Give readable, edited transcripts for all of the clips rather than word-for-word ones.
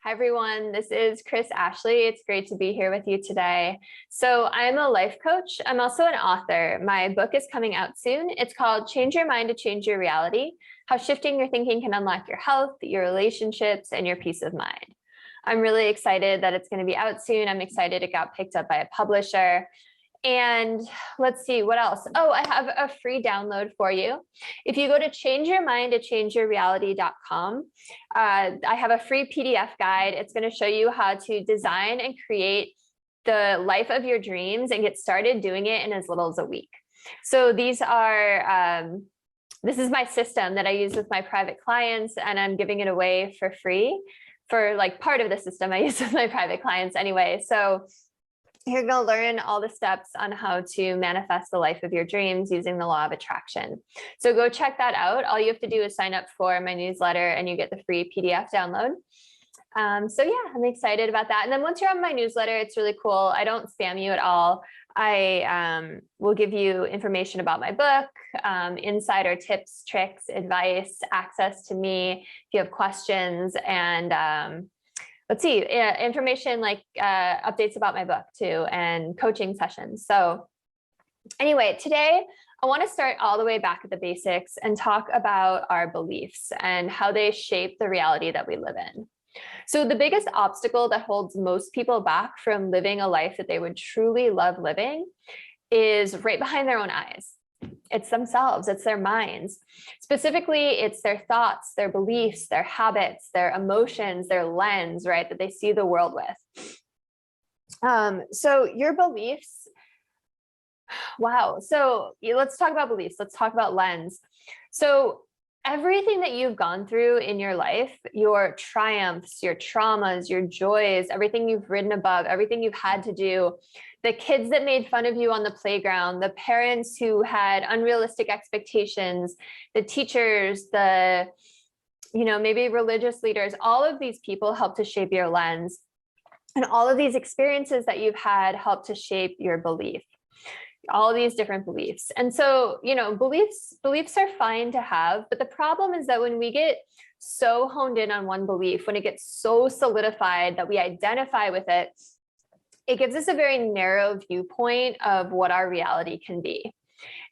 Hi, everyone. This is Chris Ashley. It's great to be here with you today. So, I'm a life coach. I'm also an author. My book is coming out soon. It's called Change Your Mind to Change Your Reality: How Shifting Your Thinking Can Unlock Your Health, Your Relationships, and Your Peace of Mind. I'm really excited that it's going to be out soon. I'm excited it got picked up by a publisher. And let's see what else. Oh, I have a free download for you. If you go to changeyourmindtochangeyourreality.com, I have a free PDF guide. It's going to show you how to design and create the life of your dreams and get started doing it in as little as a week. So these are, this is my system that I use with my private clients, and I'm giving it away for free for like part of the system I use with my private clients anyway. So you're going to learn all the steps on how to manifest the life of your dreams using the law of attraction. So go check that out. All you have to do is sign up for my newsletter and you get the free PDF download. So yeah, I'm excited about that. And then once you're on my newsletter, it's really cool. I don't spam you at all. I will give you information about my book, insider tips, tricks, advice, access to me if you have questions, and let's see, information like updates about my book too, and coaching sessions. So anyway, today I want to start all the way back at the basics and talk about our beliefs and how they shape the reality that we live in. So the biggest obstacle that holds most people back from living a life that they would truly love living is right behind their own eyes. It's themselves, it's their minds. Specifically, it's their thoughts, their beliefs, their habits, their emotions, their lens, right, that they see the world with. So your beliefs, wow. So let's talk about beliefs. Let's talk about lens. So everything that you've gone through in your life, your triumphs, your traumas, your joys, everything you've ridden above, everything you've had to do, the kids that made fun of you on the playground, the parents who had unrealistic expectations, the teachers, the, maybe religious leaders, all of these people help to shape your lens. And all of these experiences that you've had help to shape your belief, all these different beliefs. And so, beliefs are fine to have, but the problem is that when we get so honed in on one belief, when it gets so solidified that we identify with it, it gives us a very narrow viewpoint of what our reality can be.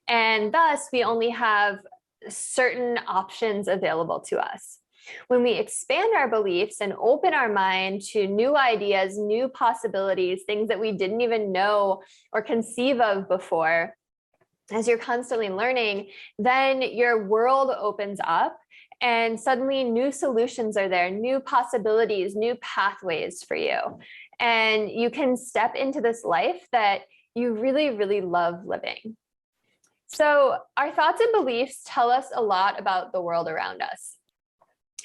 And thus, we only have certain options available to us. When we expand our beliefs and open our mind to new ideas, new possibilities, things that we didn't even know or conceive of before, as you're constantly learning, then your world opens up and suddenly new solutions are there, new possibilities, new pathways for you. And you can step into this life that you really, really love living. So our thoughts and beliefs tell us a lot about the world around us.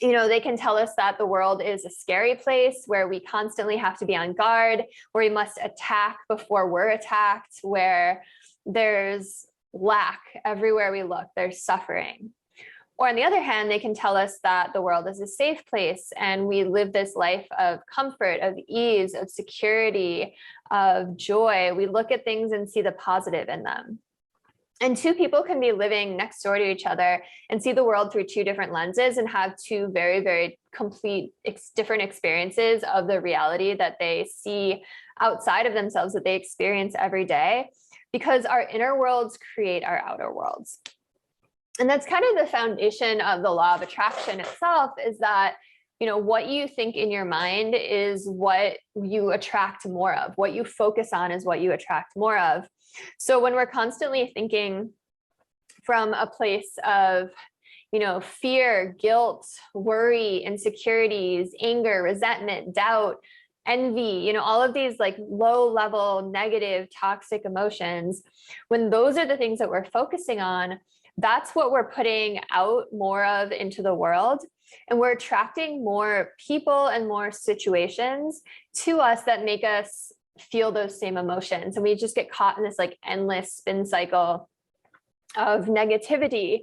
They can tell us that the world is a scary place where we constantly have to be on guard, where we must attack before we're attacked, where there's lack everywhere we look, there's suffering. Or on the other hand, they can tell us that the world is a safe place and we live this life of comfort, of ease, of security, of joy. We look at things and see the positive in them. And two people can be living next door to each other and see the world through two different lenses and have two very, very complete different experiences of the reality that they see outside of themselves, that they experience every day, because our inner worlds create our outer worlds. And that's kind of the foundation of the law of attraction itself, is that, what you think in your mind is what you attract more of. What you focus on is what you attract more of. So when we're constantly thinking from a place of, fear, guilt, worry, insecurities, anger, resentment, doubt, envy, all of these like low level, negative, toxic emotions, when those are the things that we're focusing on, that's what we're putting out more of into the world. And we're attracting more people and more situations to us that make us feel those same emotions. And we just get caught in this like endless spin cycle of negativity.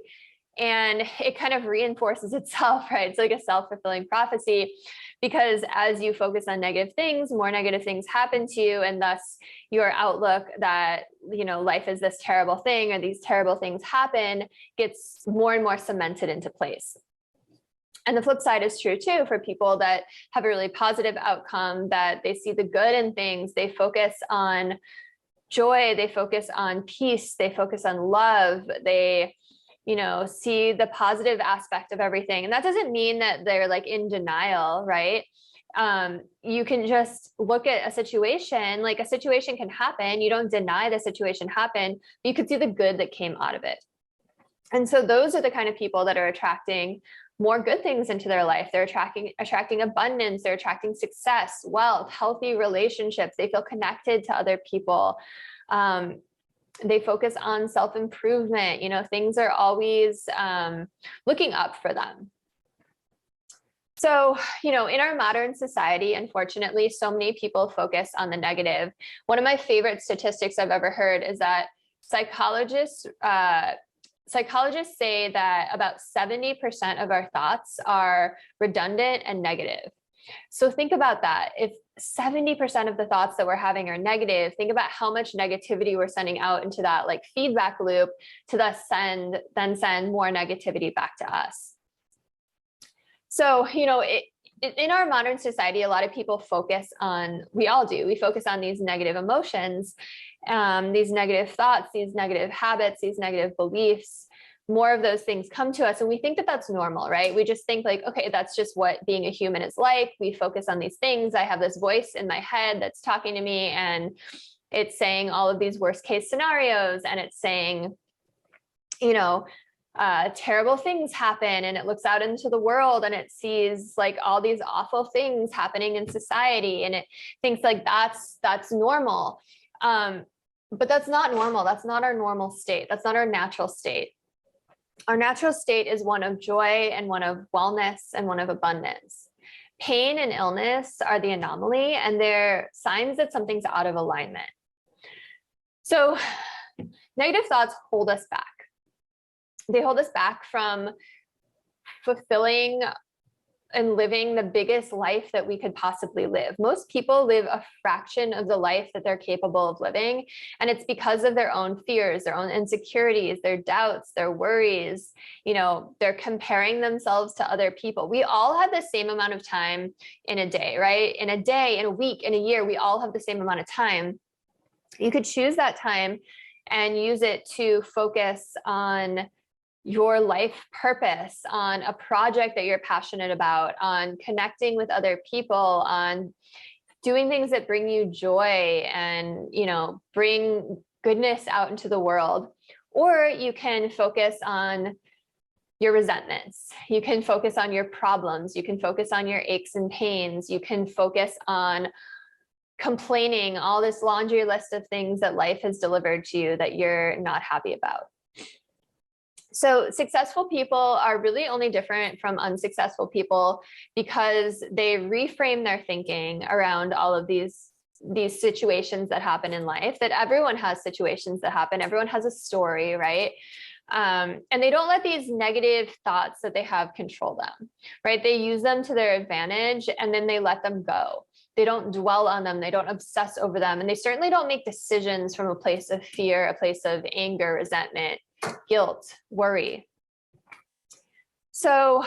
And it kind of reinforces itself, right? It's like a self-fulfilling prophecy, because as you focus on negative things, more negative things happen to you. And thus your outlook that, life is this terrible thing or these terrible things happen gets more and more cemented into place. And the flip side is true too for people that have a really positive outcome, that they see the good in things, they focus on joy, they focus on peace, they focus on love, they, see the positive aspect of everything. And that doesn't mean that they're like in denial, right? You can just look at a situation, like a situation can happen. You don't deny the situation happened, but you could see the good that came out of it. And so those are the kind of people that are attracting more good things into their life. They're attracting abundance, they're attracting success, wealth, healthy relationships. They feel connected to other people. They focus on self-improvement. Things are always looking up for them. So, in our modern society, unfortunately, so many people focus on the negative. One of my favorite statistics I've ever heard is that psychologists say that about 70% of our thoughts are redundant and negative. So think about that. If 70% of the thoughts that we're having are negative, think about how much negativity we're sending out into that like feedback loop to then send more negativity back to us. So, in our modern society, a lot of people we focus on these negative emotions, these negative thoughts, these negative habits, these negative beliefs. More of those things come to us and we think that that's normal, right? We just think like, okay, that's just what being a human is like. We focus on these things. I have this voice in my head that's talking to me and it's saying all of these worst case scenarios, and it's saying, terrible things happen, and it looks out into the world and it sees like all these awful things happening in society, and it thinks like that's normal. But that's not normal. That's not our normal state. That's not our natural state. Our natural state is one of joy and one of wellness and one of abundance. Pain and illness are the anomaly, and they're signs that something's out of alignment. So negative thoughts hold us back. They hold us back from fulfilling and living the biggest life that we could possibly live. Most people live a fraction of the life that they're capable of living. And it's because of their own fears, their own insecurities, their doubts, their worries. They're comparing themselves to other people. We all have the same amount of time in a day, right? In a day, in a week, in a year, we all have the same amount of time. You could choose that time and use it to focus on your life purpose, on a project that you're passionate about, on connecting with other people, on doing things that bring you joy and, bring goodness out into the world. Or you can focus on your resentments. You can focus on your problems. You can focus on your aches and pains. You can focus on complaining, all this laundry list of things that life has delivered to you that you're not happy about. So successful people are really only different from unsuccessful people because they reframe their thinking around all of these situations that happen in life, that everyone has situations that happen. Everyone has a story, right? And they don't let these negative thoughts that they have control them, right? They use them to their advantage and then they let them go. They don't dwell on them. They don't obsess over them. And they certainly don't make decisions from a place of fear, a place of anger, resentment, guilt, worry. So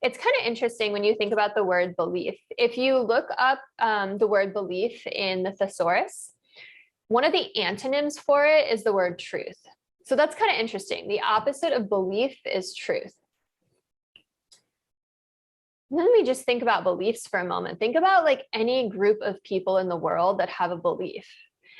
it's kind of interesting when you think about the word belief. If you look up the word belief in the thesaurus, one of the antonyms for it is the word truth. So that's kind of interesting. The opposite of belief is truth. Let me just think about beliefs for a moment. Think about like any group of people in the world that have a belief.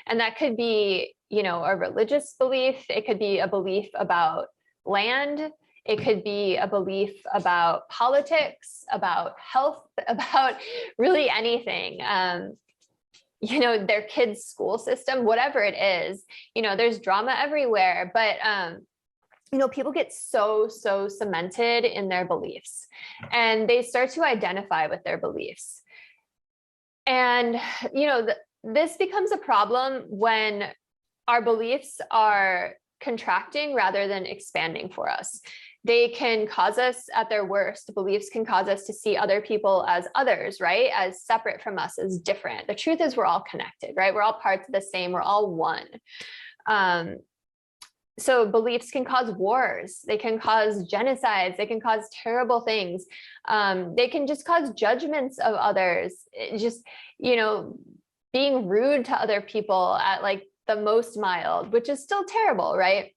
And that could be, a religious belief. It could be a belief about land. It could be a belief about politics, about health, about really anything. Their kids' school system, whatever it is, there's drama everywhere, but, people get so cemented in their beliefs and they start to identify with their beliefs. And, this becomes a problem when our beliefs are contracting rather than expanding for us. They can cause us, at their worst, beliefs can cause us to see other people as others, right? As separate from us, as different. The truth is we're all connected, right? We're all parts of the same, we're all one. So beliefs can cause wars, they can cause genocides, they can cause terrible things. They can just cause judgments of others. Just, you know, being rude to other people at like the most mild, which is still terrible, right?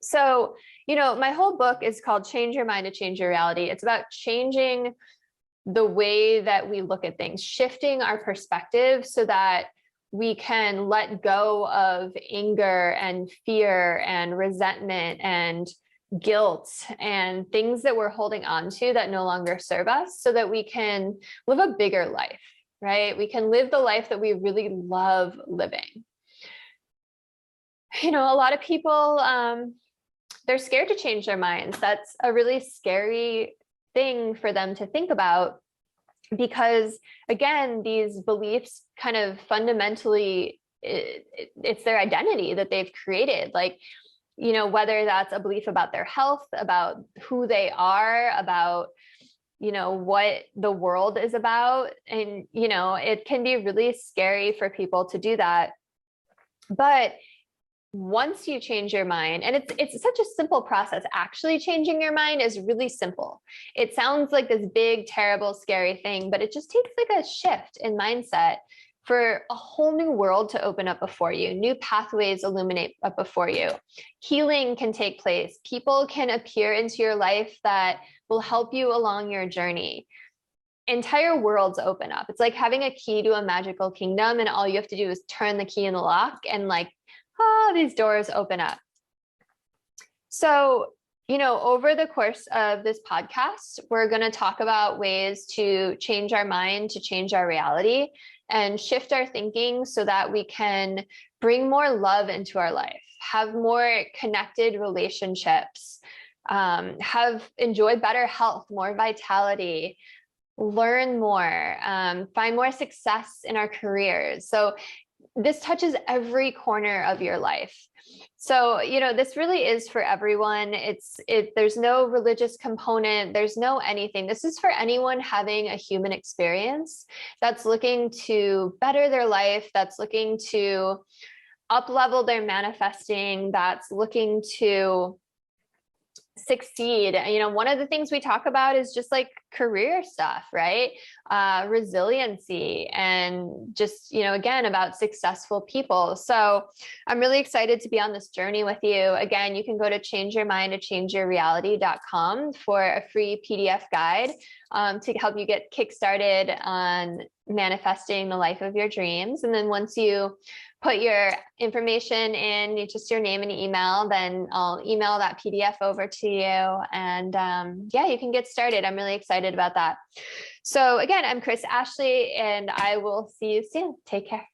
So, you know, my whole book is called Change Your Mind to Change Your Reality. It's about changing the way that we look at things, shifting our perspective so that we can let go of anger and fear and resentment and guilt and things that we're holding on to that no longer serve us, so that we can live a bigger life, right? We can live the life that we really love living. You know, a lot of people, they're scared to change their minds. That's a really scary thing for them to think about, because again, these beliefs kind of fundamentally, it's their identity that they've created. Like, you know, whether that's a belief about their health, about who they are, about, you know, what the world is about. And, you know, it can be really scary for people to do that. But once you change your mind, and it's such a simple process, actually changing your mind is really simple. It sounds like this big, terrible, scary thing, but it just takes like a shift in mindset for a whole new world to open up before you. New pathways illuminate up before you. Healing can take place. People can appear into your life that will help you along your journey. Entire worlds open up. It's like having a key to a magical kingdom, and all you have to do is turn the key in the lock, and like, these doors open up. So, you know, over the course of this podcast, we're going to talk about ways to change our mind, to change our reality, and shift our thinking so that we can bring more love into our life, have more connected relationships, enjoy better health, more vitality, learn more, find more success in our careers. So this touches every corner of your life. So, you know, this really is for everyone. There's no religious component. There's no anything. This is for anyone having a human experience that's looking to better their life, that's looking to up-level their manifesting, that's looking to succeed. You know, one of the things we talk about is just like career stuff, right? Resiliency, and just, you know, again, about successful people. So I'm really excited to be on this journey with you. Again, you can go to changeyourmindtochangeyourreality.com for a free PDF guide to help you get kickstarted on manifesting the life of your dreams. And then once you put your information in, just your name and email, then I'll email that PDF over to you. And yeah, you can get started. I'm really excited about that. So again, I'm Chris Ashley, and I will see you soon. Take care.